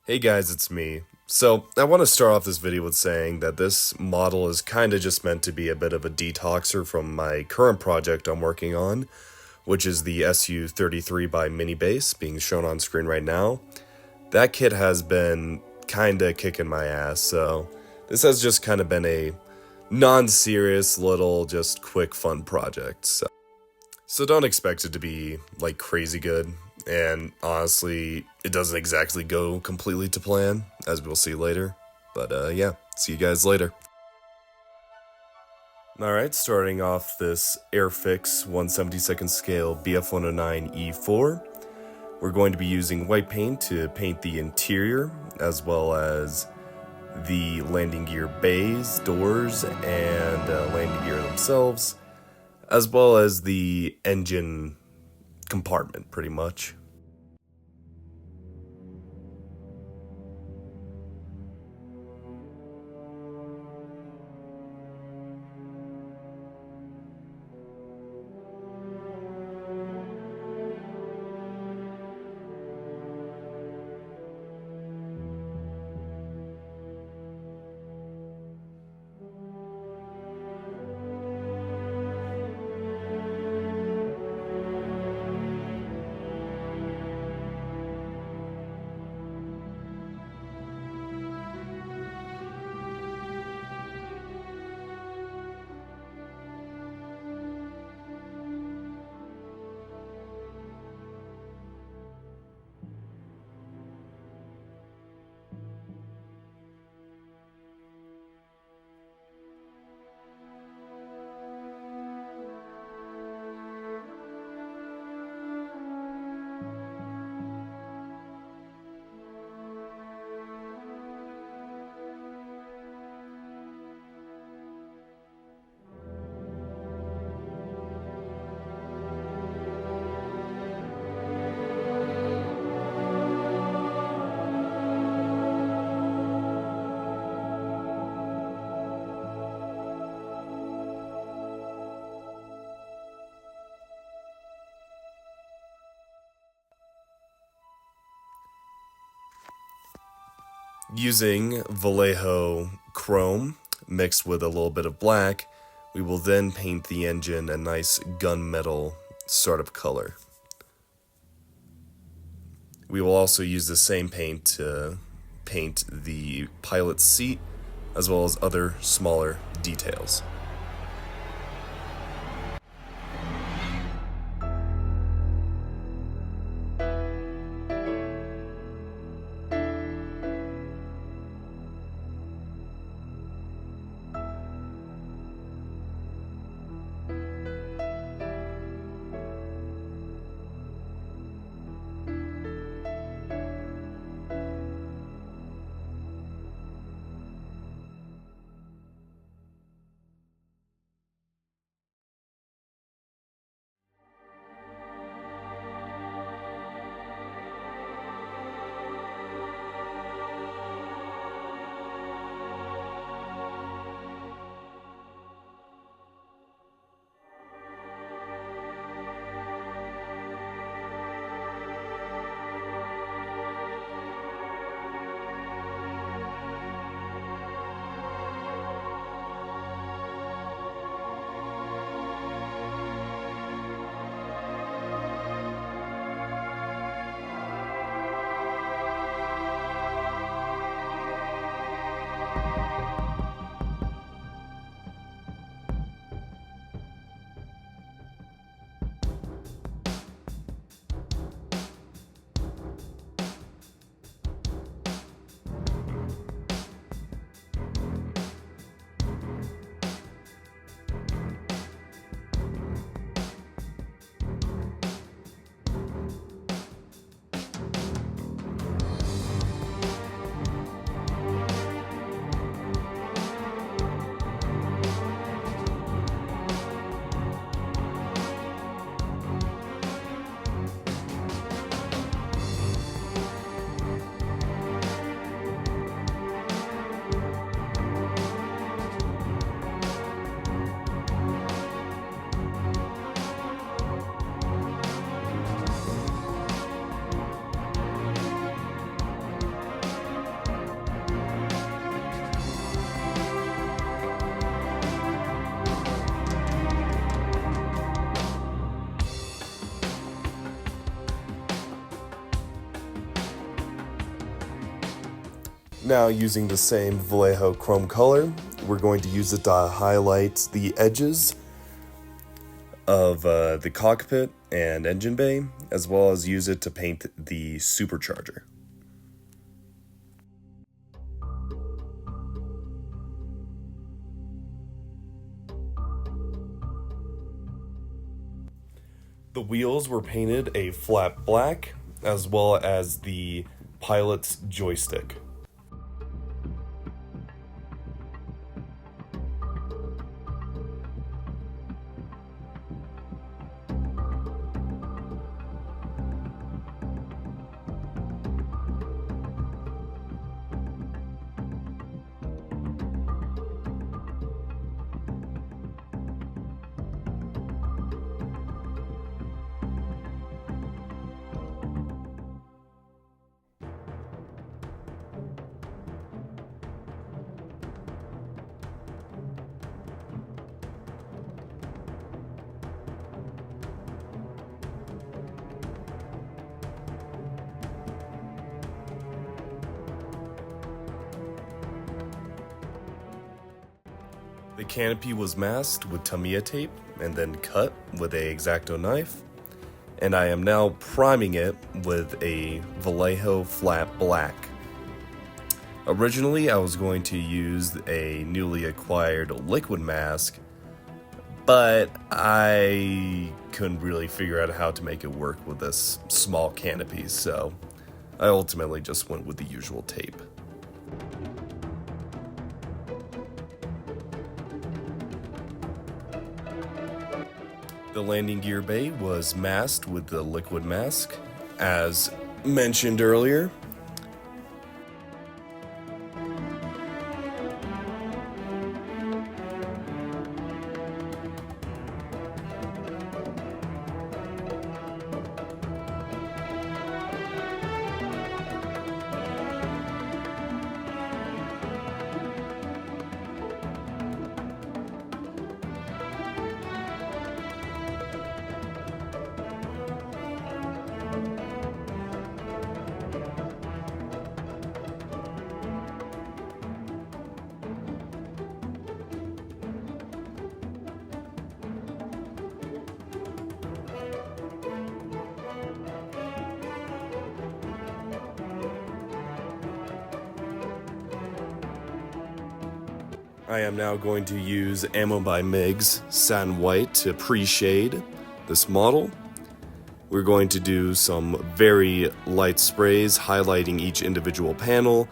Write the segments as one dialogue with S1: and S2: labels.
S1: Hey guys, it's me. So, I want to start off this video with saying that this model is kinda just meant to be a bit of a detoxer from my current project I'm working on, which is the SU-33 by Mini Base, being shown on screen right now. That kit has been kinda kicking my ass, so this has just kinda been a non-serious little, just quick fun project. So don't expect it to be like crazy good. And honestly, it doesn't exactly go completely to plan, as we'll see later. But yeah, see you guys later. Alright, starting off this Airfix 1/72nd scale BF-109E4. We're going to be using white paint to paint the interior, as well as the landing gear bays, doors, and landing gear themselves, as well as the engine compartment, pretty much. Using Vallejo chrome mixed with a little bit of black, we will then paint the engine a nice gunmetal sort of color. We will also use the same paint to paint the pilot's seat, as well as other smaller details. Now, using the same Vallejo chrome color, we're going to use it to highlight the edges of the cockpit and engine bay, as well as use it to paint the supercharger. The wheels were painted a flat black, as well as the pilot's joystick. The canopy was masked with Tamiya tape and then cut with a X-Acto knife, and I am now priming it with a Vallejo flat black. Originally, I was going to use a newly acquired liquid mask, but I couldn't really figure out how to make it work with this small canopy, so I ultimately just went with the usual tape. The landing gear bay was masked with the liquid mask, as mentioned earlier. I am now going to use Ammo by MIG's Satin White to pre-shade this model. We're going to do some very light sprays highlighting each individual panel.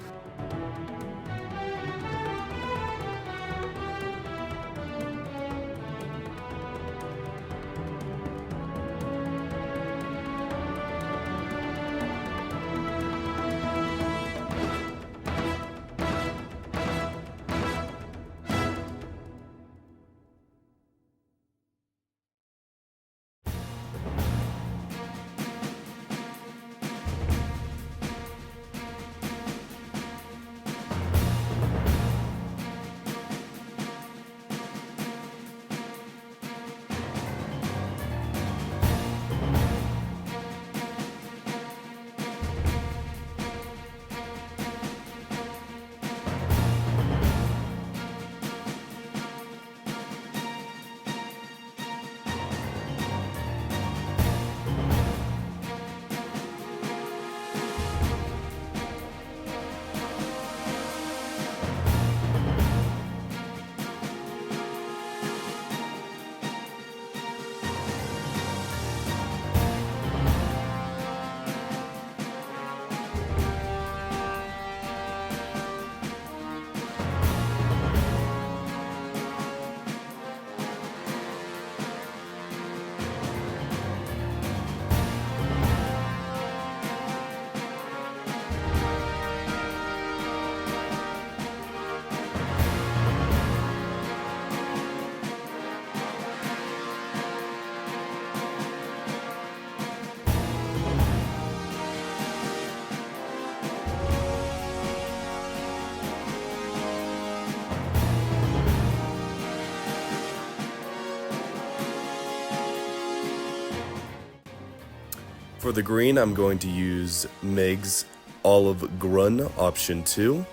S1: For the green, I'm going to use MIG's Olive Grun Option 2.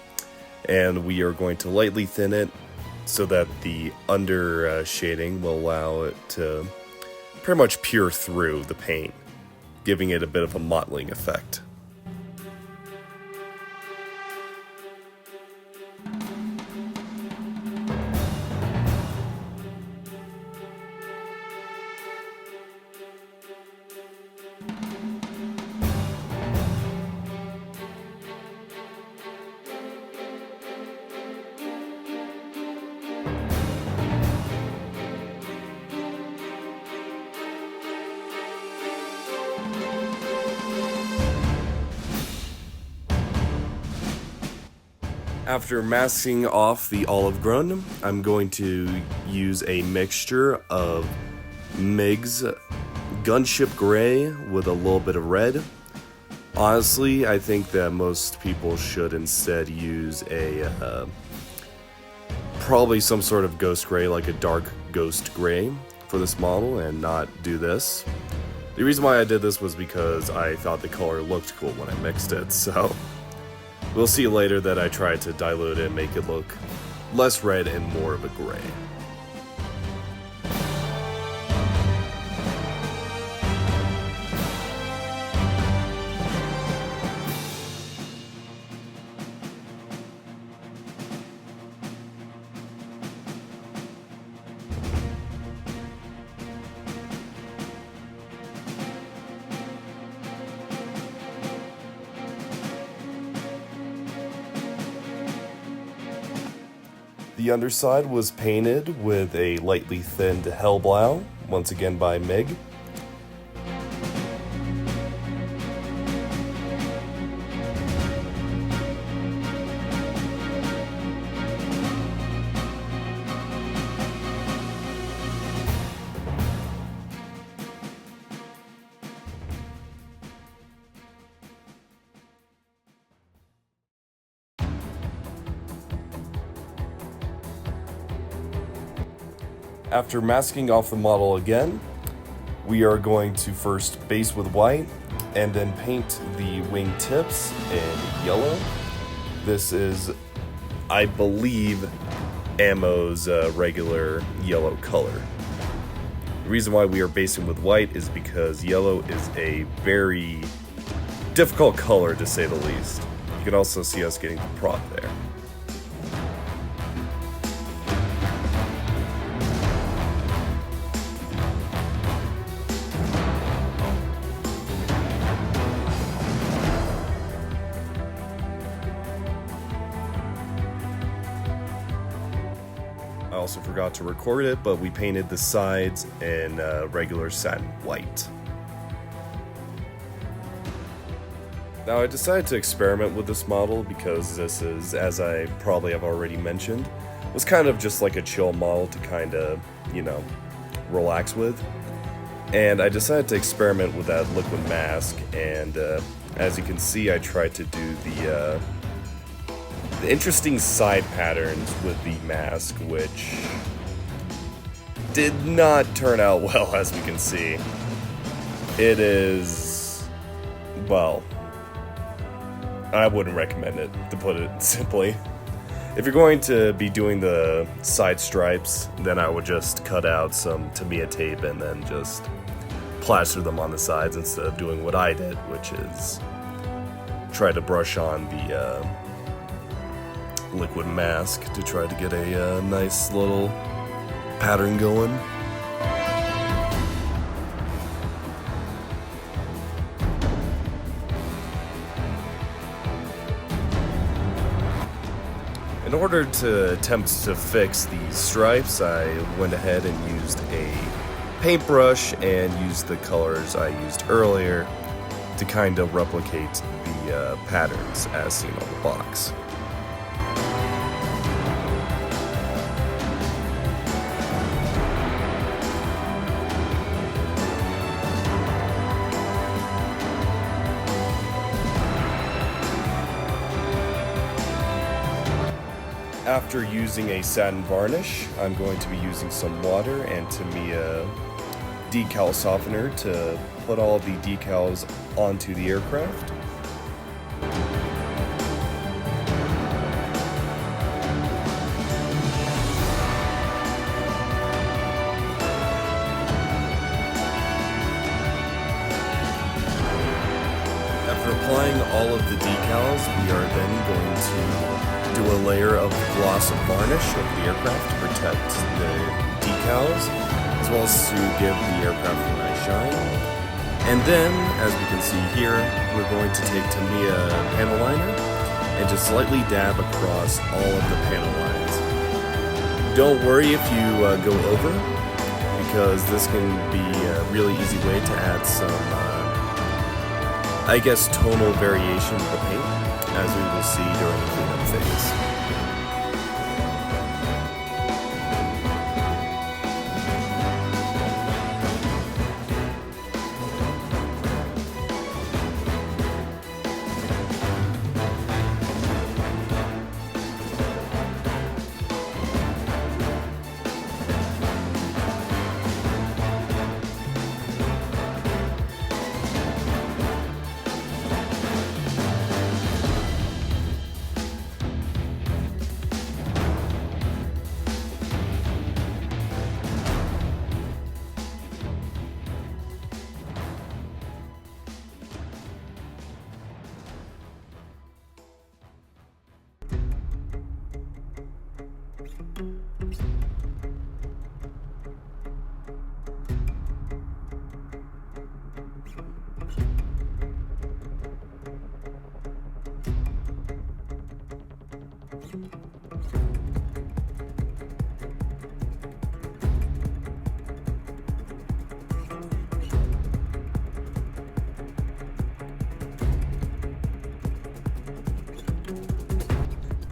S1: and we are going to lightly thin it so that the under shading will allow it to pretty much pure through the paint, giving it a bit of a mottling effect. After masking off the olive grun, I'm going to use a mixture of MIG's Gunship Gray with a little bit of red. Honestly, I think that most people should instead use a probably some sort of ghost gray, like a dark ghost gray for this model, and not do this. The reason why I did this was because I thought the color looked cool when I mixed it, so we'll see later that I tried to dilute it and make it look less red and more of a gray. The underside was painted with a lightly thinned Hellblau, once again by MIG. After masking off the model again, we are going to first base with white and then paint the wing tips in yellow. This is, I believe, Ammo's regular yellow color. The reason why we are basing with white is because yellow is a very difficult color, to say the least. You can also see us getting the prop there. I also forgot to record it, but we painted the sides in regular satin white. Now I decided to experiment with this model because this is, as I probably have already mentioned, was kind of just like a chill model to kind of, relax with. And I decided to experiment with that liquid mask, and as you can see, I tried to do the interesting side patterns with the mask, which did not turn out well, as we can see. It is, well, I wouldn't recommend it, to put it simply. If you're going to be doing the side stripes, then I would just cut out some Tamiya tape and then just plaster them on the sides instead of doing what I did, which is try to brush on the liquid mask to try to get a nice little pattern going. In order to attempt to fix these stripes, I went ahead and used a paintbrush and used the colors I used earlier to kind of replicate the patterns as seen on the box. After using a satin varnish, I'm going to be using some water and Tamiya decal softener to put all the decals onto the aircraft. the decals, we are then going to do a layer of gloss varnish of the aircraft to protect the decals, as well as to give the aircraft a nice shine. And then, as we can see here, we're going to take Tamiya panel liner and just slightly dab across all of the panel lines. Don't worry if you go over, because this can be a really easy way to add some, I guess, tonal variation to the paint, as we will see during the cleanup phase.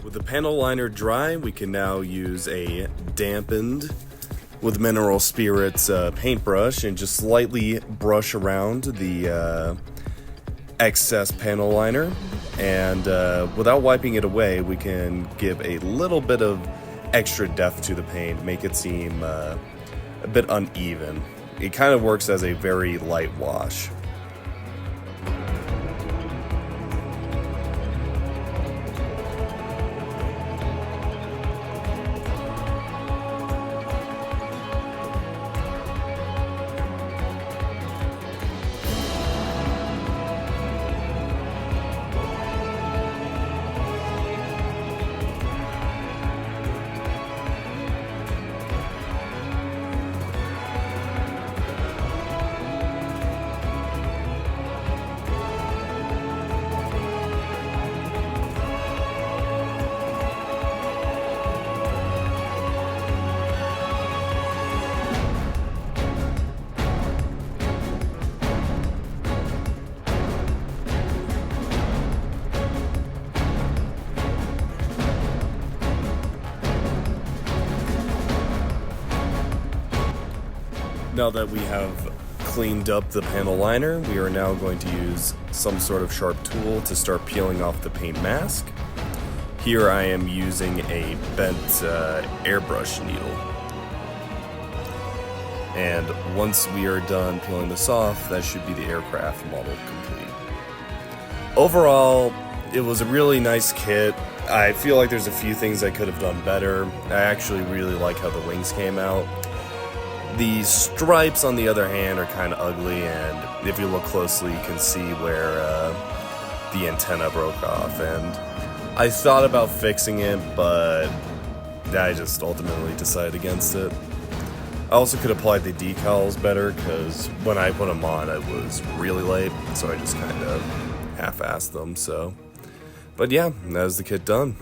S1: With the panel liner dry, we can now use a dampened with mineral spirits paintbrush and just slightly brush around the excess panel liner, and without wiping it away, we can give a little bit of extra depth to the paint, make it seem a bit uneven. It kind of works as a very light wash. Now that we have cleaned up the panel liner, we are now going to use some sort of sharp tool to start peeling off the paint mask. Here I am using a bent airbrush needle. And once we are done peeling this off, that should be the aircraft model complete. Overall, it was a really nice kit. I feel like there's a few things I could have done better. I actually really like how the wings came out. The stripes, on the other hand, are kind of ugly, and if you look closely, you can see where the antenna broke off. And I thought about fixing it, but I just ultimately decided against it. I also could apply the decals better, because when I put them on, it was really late, so I just kind of half-assed them. But yeah, that was the kit done.